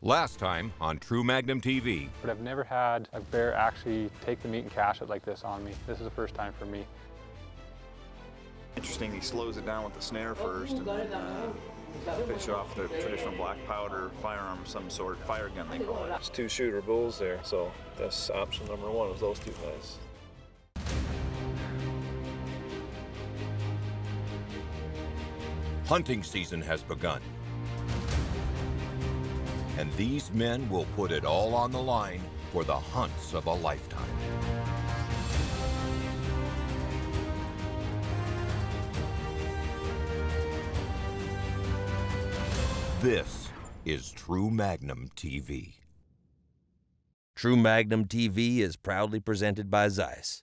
Last time on True Magnum TV. But I've never had a bear actually take the meat and cache it like this on me. This is the first time for me. Interesting, he slows it down with the snare first and fish off the traditional black powder firearm of some sort, fire gun they call it. It's 2-shooter bulls there, so that's option number one, is those two guys. Hunting season has begun. And these men will put it all on the line for the hunts of a lifetime. This is True Magnum TV. True Magnum TV is proudly presented by Zeiss.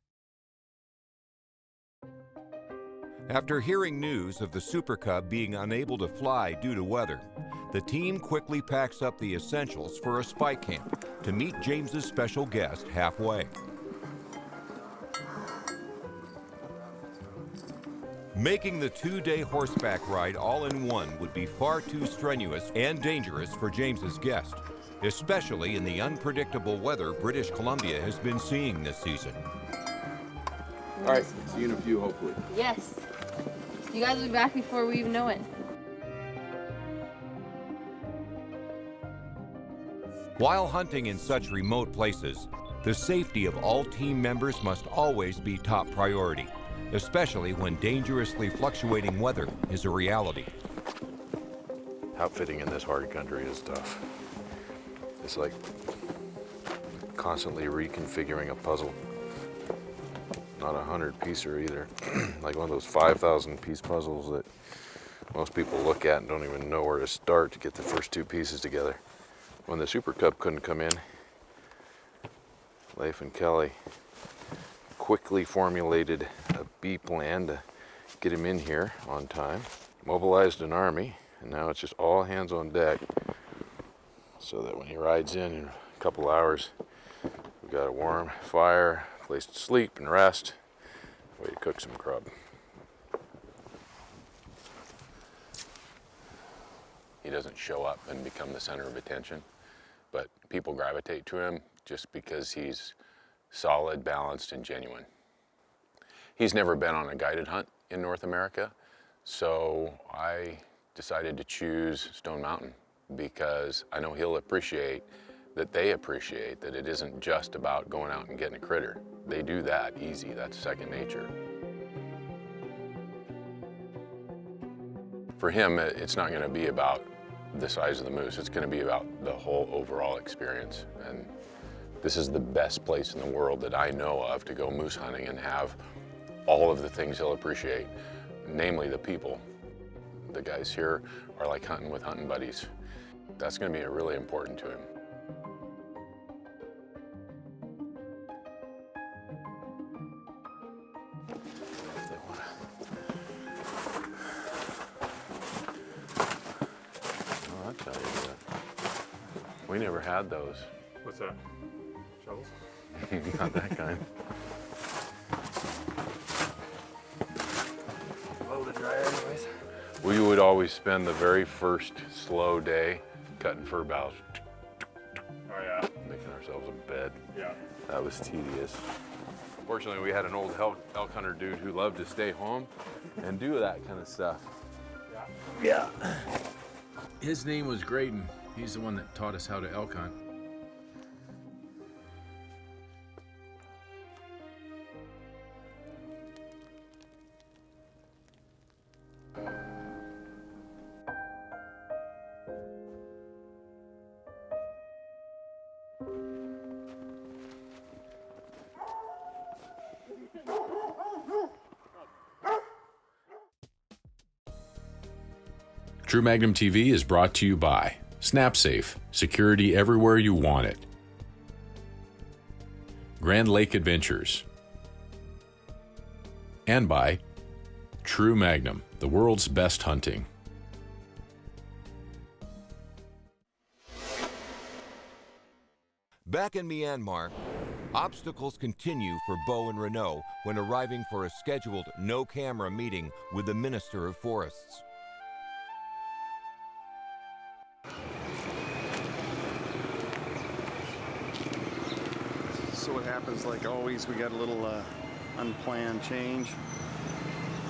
After hearing news of the Super Cub being unable to fly due to weather, the team quickly packs up the essentials for a spike camp to meet James's special guest halfway. Making the 2-day horseback ride all in one would be far too strenuous and dangerous for James's guest, especially in the unpredictable weather British Columbia has been seeing this season. All right, see you in a few, hopefully. Yes. You guys will be back before we even know it. While hunting in such remote places, the safety of all team members must always be top priority, especially when dangerously fluctuating weather is a reality. Outfitting in this hard country is tough. It's like constantly reconfiguring a puzzle. Not a 100-piecer either. Like one of those 5,000-piece puzzles that most people look at and don't even know where to start to get the first 2 pieces together. When the Super Cub couldn't come in, Leif and Kelly quickly formulated a B plan to get him in here on time, mobilized an army, and now it's just all hands on deck so that when he rides in a couple hours, we've got a warm fire, place to sleep and rest, way to cook some grub. He doesn't show up and become the center of attention, but people gravitate to him just because he's solid, balanced, and genuine. He's never been on a guided hunt in North America, so I decided to choose Stone Mountain because I know he'll appreciate that they appreciate that it isn't just about going out and getting a critter. They do that easy, that's second nature. For him, it's not gonna be about the size of the moose, it's gonna be about the whole overall experience. And this is the best place in the world that I know of to go moose hunting and have all of the things he'll appreciate, namely the people. The guys here are like hunting with hunting buddies. That's gonna be really important to him. I'll tell you that. We never had those. What's that? Shovels? Not that kind. Low to dry anyways. We would always spend the very first slow day cutting fir boughs, Oh yeah. making ourselves a bed. Yeah. That was tedious. Fortunately, we had an old elk hunter dude who loved to stay home and do that kind of stuff. Yeah. His name was Graydon. He's the one that taught us how to elk hunt. True Magnum TV is brought to you by SnapSafe, security everywhere you want it. Grand Lake Adventures. And by True Magnum, the world's best hunting. Back in Myanmar, obstacles continue for Beau and Renault when arriving for a scheduled no-camera meeting with the Minister of Forests. what happens, like always, we got a little unplanned change.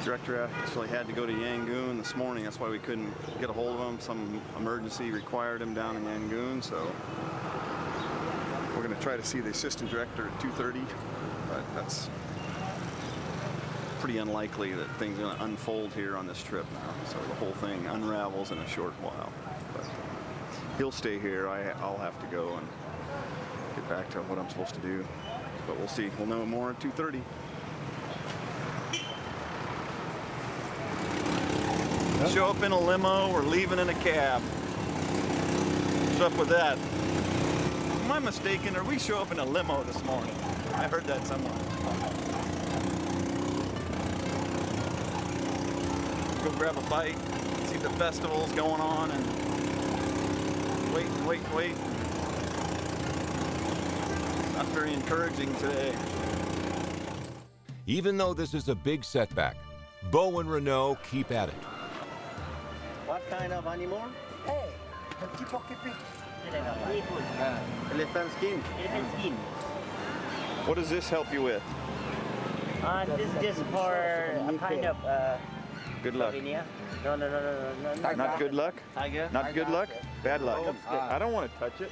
Director actually had to go to Yangon this morning. That's why we couldn't get a hold of him. Some emergency required him down in Yangon, so we're going to try to see the assistant director at 2:30, but that's pretty unlikely that things are going to unfold here on this trip now. So the whole thing unravels in a short while. But he'll stay here. I'll have to go and get back to what I'm supposed to do. But we'll see. We'll know more at 2:30. Show up in a limo or leaving in a cab. What's up with that? Am I mistaken, or we show up in a limo this morning? I heard that somewhere. Go grab a bite, see the festivals going on, and wait. Not very encouraging today. Even though this is a big setback, Beau and Renaud keep at it. What kind of animal? Hey, un petit porc-épic. Elephant skin. Elephant skin. What does this help you with? This is just for a kind of good luck. souvenir. No. Not good luck? Tiger. Not good luck? Bad luck. Oh, I don't want to touch it.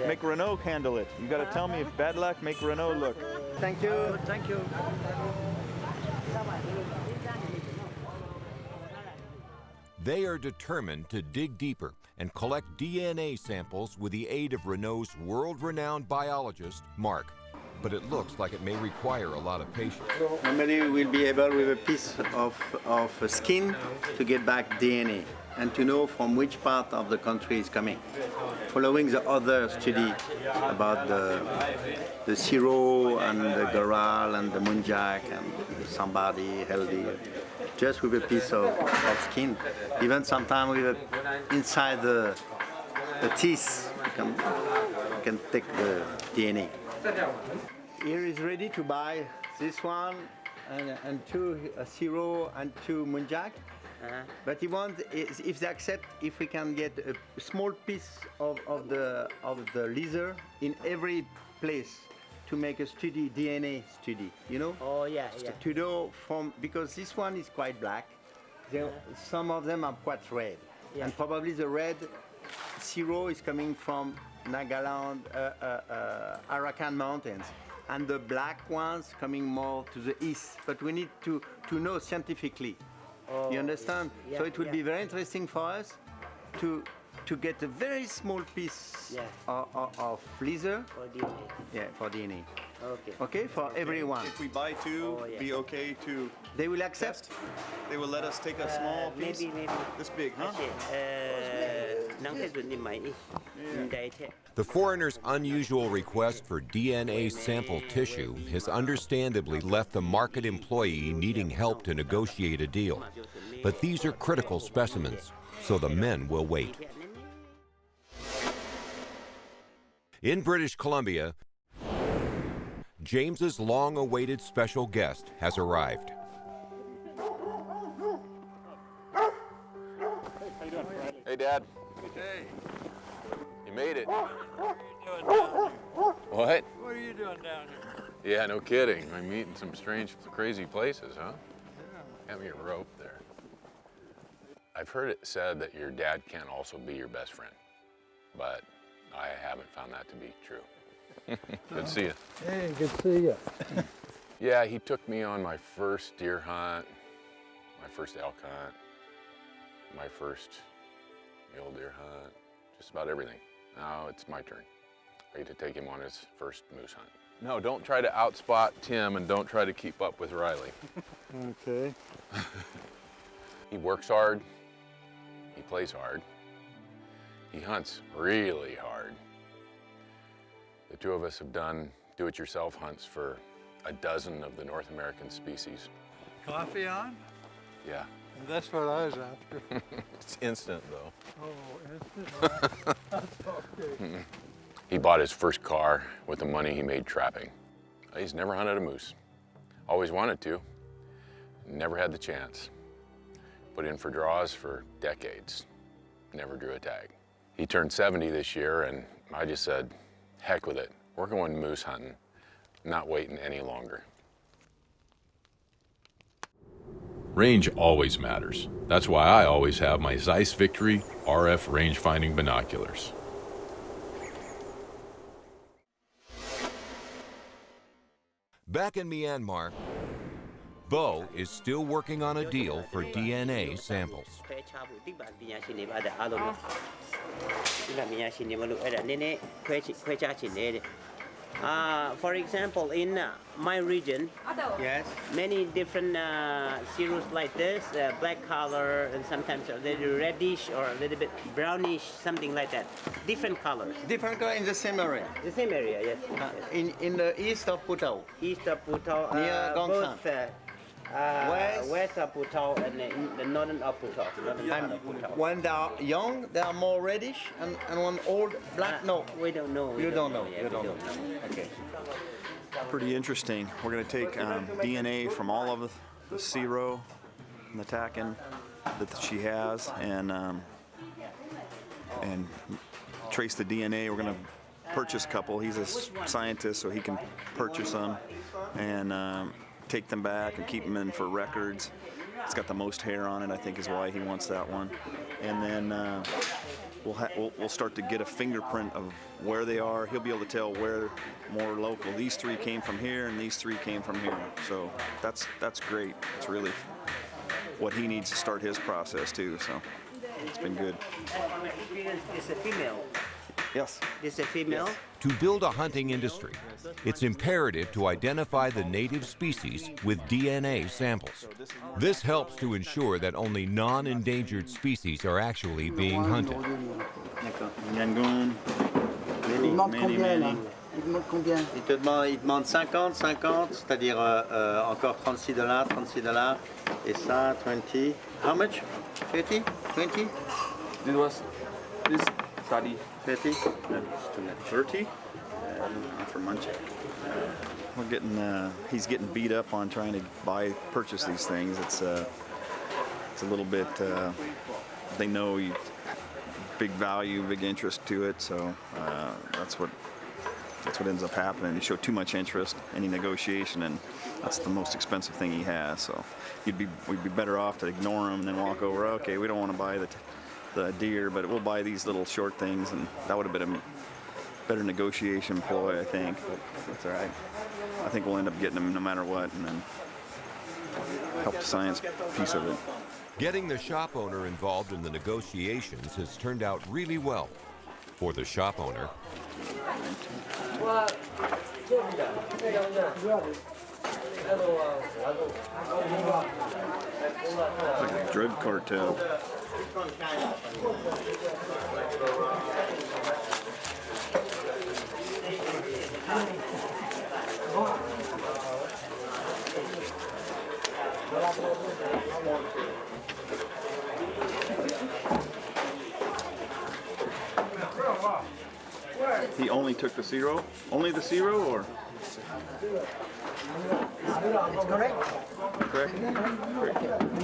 Yeah. Make Renaud handle it. You got to tell me if bad luck, make Renaud look. Thank you. Thank you. They are determined to dig deeper and collect DNA samples with the aid of Renaud's world-renowned biologist, Mark. But it looks like it may require a lot of patience. Normally we'll be able with a piece of skin to get back DNA and to know from which part of the country is coming. Following the other study about the Siro and the Goral and the Munjak and somebody healthy, just with a piece of skin. Even sometimes with inside the teeth, you can take the DNA. Here is ready to buy this one and two Siro and two Munjak. But he wants, if they accept, if we can get a small piece of the lizard in every place to make a study, DNA study, you know? Oh yeah. To know from, because this one is quite black, some of them are quite red. Yeah. And probably the red Siro is coming from Nagaland, Arakan Mountains. And the black ones coming more to the east. But we need to know scientifically. You understand? Yeah, so it will be very interesting for us to get a very small piece of lizard. For DNA. Yeah, for DNA. Okay. Okay, for everyone. If we buy two, be okay to... They will accept? They will let us take a small piece? Maybe. This big, huh? The foreigner's unusual request for DNA sample tissue has understandably left the market employee needing help to negotiate a deal. But these are critical specimens, so the men will wait. In British Columbia, James's long-awaited special guest has arrived. Hey, Dad. Hey. You made it. What are you doing down here? What? What are you doing down here? Yeah, no kidding. I'm meeting some strange, crazy places, huh? Yeah. Got me a rope there. I've heard it said that your dad can also be your best friend, but I haven't found that to be true. Good to see you. Hey, good to see you. Yeah, he took me on my first deer hunt, my first elk hunt, my first mule deer hunt, just about everything. Now it's my turn. Ready to take him on his first moose hunt. No, don't try to outspot Tim and don't try to keep up with Riley. Okay. He works hard, he plays hard, he hunts really hard. The two of us have done do-it-yourself hunts for a dozen of the North American species. Coffee on? Yeah. That's what I was after. It's instant though. Oh, instant. That's okay. He bought his first car with the money he made trapping. He's never hunted a moose. Always wanted to, never had the chance. Put in for draws for decades, never drew a tag. He turned 70 this year and I just said, heck with it, we're going moose hunting. not waiting any longer. Range always matters. That's why I always have my Zeiss Victory RF rangefinding binoculars. Back in Myanmar, Bo is still working on a deal for DNA samples. For example, in my region, yes, many different cereals like this, black color and sometimes a little reddish or a little bit brownish, something like that. Different colors. Different color in the same area. The same area, yes. In the east of Putao. East of Putao. Near Gongsan. Both west of Putao and the northern of Putao. When they are young, they are more reddish, and when old, black, no. We don't know. You don't know. You don't know. Okay. Pretty interesting. We're going to take DNA from all of the C-row and the takin that she has, and trace the DNA. We're going to purchase a couple. He's a scientist, so he can purchase them and take them back and keep them in for records. It's got the most hair on it, I think, is why he wants that one. And then we'll start to get a fingerprint of where they are. He'll be able to tell where more local. These three came from here, and these three came from here. So that's great. It's really what he needs to start his process too. So it's been good. It's a female. Yes. It's a female. To build a hunting industry, it's imperative to identify the native species with DNA samples. This helps to ensure that only non-endangered species are actually being hunted. Yangon, many. Il demande 50, c'est-à-dire encore $36, et ça, 20. How much? 50? 20? This study 30? 30? For munching. We're getting, he's getting beat up on trying to purchase these things. It's a little bit, they know you, big value, big interest to it, so that's what ends up happening. You show too much interest, any negotiation, and that's the most expensive thing he has. So we'd be better off to ignore him and then walk over. Okay, we don't want to buy the deer, but we'll buy these little short things, and that would have been a better negotiation ploy, I think. But that's all right. I think we'll end up getting them no matter what, and then help the science piece of it. Getting the shop owner involved in the negotiations has turned out really well. For the shop owner, like a drug cartel. He only took the zero? Only the zero, or? It's correct. Correct?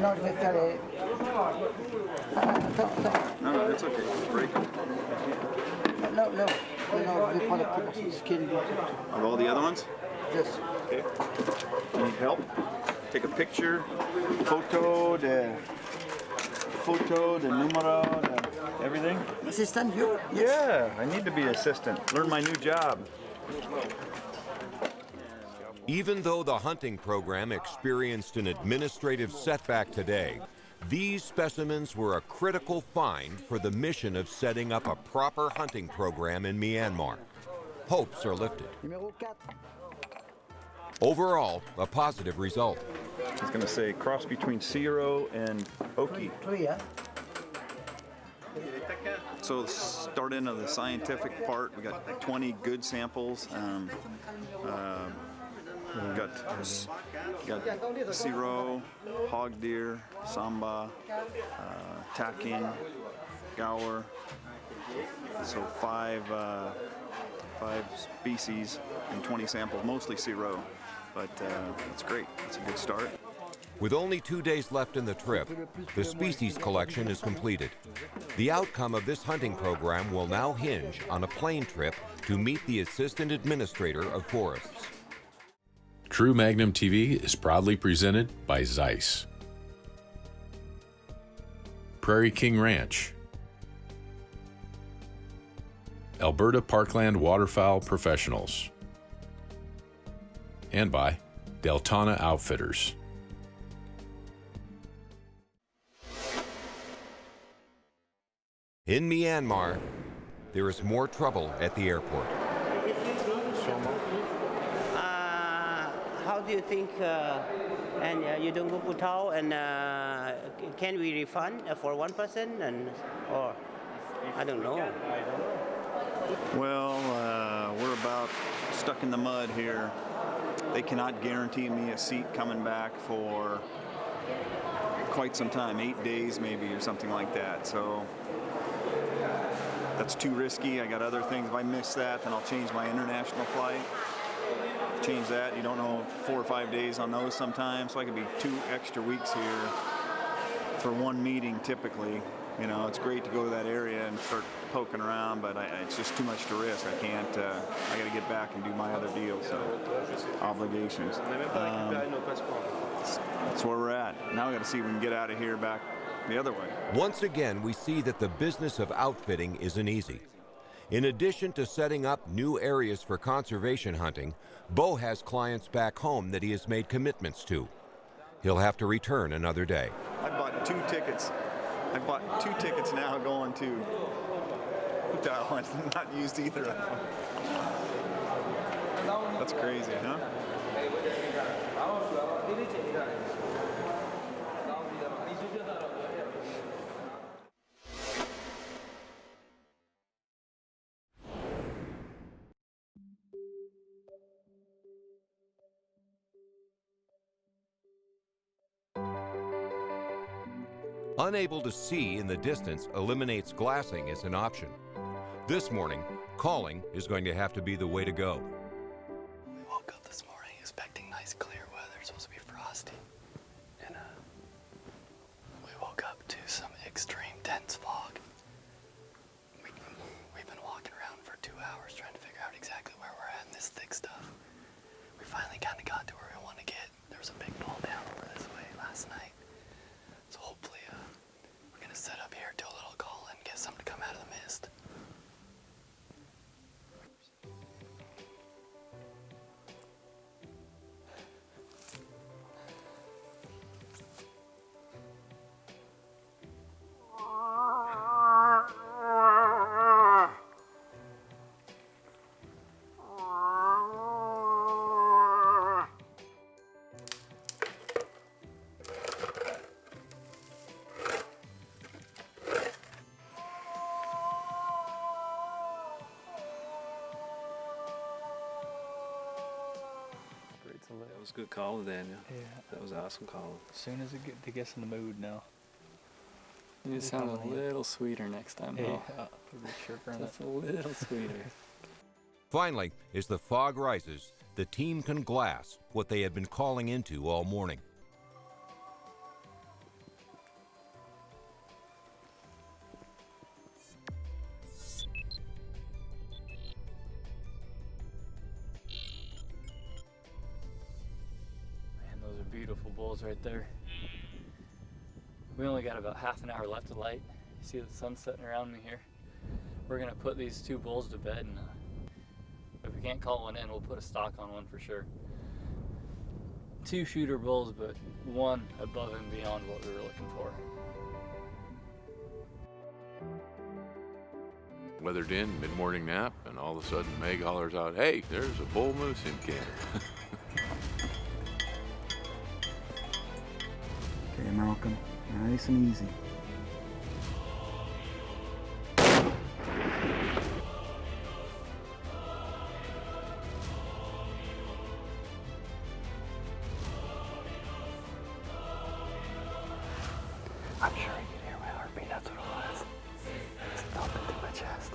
No, No, that's okay. Break it. No, the quality of the skin. Of all the other ones? Yes. Okay. Need help? Take a picture, photo, the numero, everything? Assistant, you? Yeah, I need to be assistant. Learn my new job. even though the hunting program experienced an administrative setback today, these specimens were a critical find for the mission of setting up a proper hunting program in Myanmar. Hopes are lifted. Overall, a positive result. I was going to say cross between Siro and Oki. So start into the scientific part. We got 20 good samples. We got Siro, hog deer, Samba, Takin, Gower. So five species and 20 samples, mostly Siro. But that's great. It's a good start. With only 2 days left in the trip, the species collection is completed. The outcome of this hunting program will now hinge on a plane trip to meet the Assistant Administrator of Forests. True Magnum TV is proudly presented by Zeiss, Prairie King Ranch, Alberta Parkland Waterfowl Professionals, and by Deltona Outfitters. In Myanmar, there is more trouble at the airport. How do you think, and you don't go Putao, and can we refund for one person, and or I don't know. Well, we're about stuck in the mud here. They cannot guarantee me a seat coming back for quite some time, 8 days maybe or something like that. So that's too risky. I got other things. If I miss that, then I'll change my international flight. Change that. You don't know, 4 or 5 days on those sometimes. So I could be 2 extra weeks here for one meeting typically. You know, it's great to go to that area and start poking around, but it's just too much to risk. I can't, I got to get back and do my other deal, so obligations. That's where we're at. Now we got to see if we can get out of here back the other way. Once again, we see that the business of outfitting isn't easy. In addition to setting up new areas for conservation hunting, Bo has clients back home that he has made commitments to. He'll have to return another day. I bought 2 tickets. I bought 2 tickets now going to Putao and not used either of them. That's crazy, huh? Unable to see in the distance eliminates glassing as an option. This morning, calling is going to have to be the way to go. We woke up this morning expecting nice clear weather. It's supposed to be frosty. And we woke up to some extreme dense fog. We've been walking around for 2 hours trying to figure out exactly where we're at in this thick stuff. We finally kind of got to where we want to get. There was a big fall down over this way last night. So hopefully we're going to set up here, do a little call and get something to come out of the mist. That was a good call, Daniel. Yeah. That was an awesome call. As soon as it gets in the mood now. You sound a little sweeter next time, though. Just a little sweeter. Finally, as the fog rises, the team can glass what they had been calling into all morning. Man, those are beautiful bulls right there. We only got about half an hour left of light. You see the sun setting around me here. We're gonna put these 2 bulls to bed, and if we can't call one in, we'll put a stock on one for sure. 2 shooter bulls, but 1 above and beyond what we were looking for. Weathered in, mid-morning nap, and all of a sudden Meg hollers out, "Hey, there's a bull moose in camp." Okay, Malcolm, nice and easy. I'm sure you can hear my heartbeat, that's what it was. It's thumping through my chest.